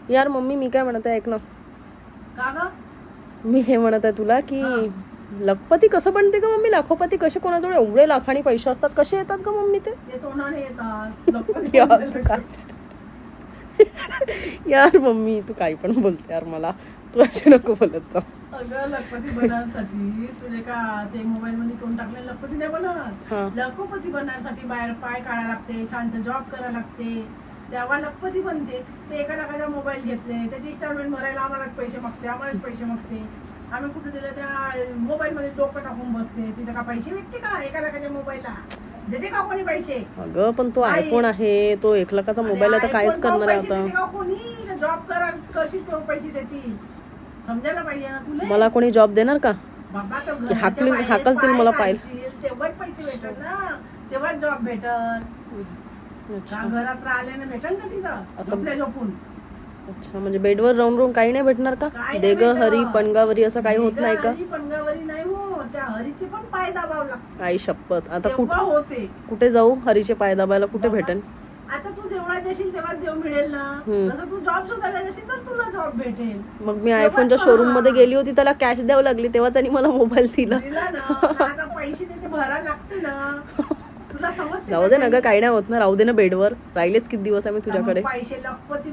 यार मम्मी मी काय म्हणत आहे ऐक ना. का ग? मी हे म्हणत आहे तुला की लखपती कसं बनते का मम्मी? लाखोपती कसे? कोणाजवळ एवढे लाखांनी पैसे असतात कसे येतात का मम्मी ते? तोंडाने येतात. यार तू काय यार मम्मी तू काही पण बोलते यार. मला तू असे नको बोलत जा. अगं लखपती बनवण्यासाठी तुझे का ते मोबाईल मध्ये कोण टाकले लखपती नाही बनवत. लखोपती बनवण्यासाठी बाहेर पाय काढायला लागते, छानसे जॉब करायला लागते, तेव्हा लखपती बनते. ते एका लाखाचा मोबाईल घेतले, त्याची इन्स्टॉलमेंट भरायला आम्हाला पैसे मागते, आम्हालाच पैसे मागते. आम्ही कुठे दिलं त्या मोबाईल मध्ये डोकं टाकून बसते. तिथे का पैसे भेटते का? एका लाखाच्या मोबाईलला देते का कोणी पैसे? अगं पण तो आयफोन आहे, तो 1 लाखाचा मोबाईल आहे तर काहीच करणार आहे आता. कोणी जॉब करा कशी पैसे देतील समजायला पाहिजे ना तुला. मला कोणी जॉब देणार का? हाकलतील मला पाहिजे तेव्हाच पैसे भेटत ना, तेव्हाच जॉब भेटत. घरात राहिल्याने भेटल ना तिथं झोपल्या झोपून. अच्छा म्हणजे बेडवर राहून राहून काही नाही भेटणार का? देग हरी पणगावरी असं काही होत नाही का? पणगावरी नाही हो, त्या हरीचे पण पाय दाबावं लागतं. काही शपथ. आता होते कुठे जाऊ हरीचे पाय दाबायला? कुठे भेटेल? आता तू देवळात जाशील तेव्हा देव मिळेल ना. जसं तू जॉब शोधायला जाशील तर तुला जॉब भेटेल. मग मी आयफोनच्या शोरूम मध्ये गेली होती, त्याला कॅश द्यावं लागली, तेव्हा त्यांनी मला मोबाईल दिला. आता पैसे त्याचे भरायला लागते ना. तुला समजते? जाऊ दे ना ग, काही नाही होत ना. राहू दे ना बेडवर. राहिलेच किती दिवस आम्ही तुझ्याकडे. पैसे लखपती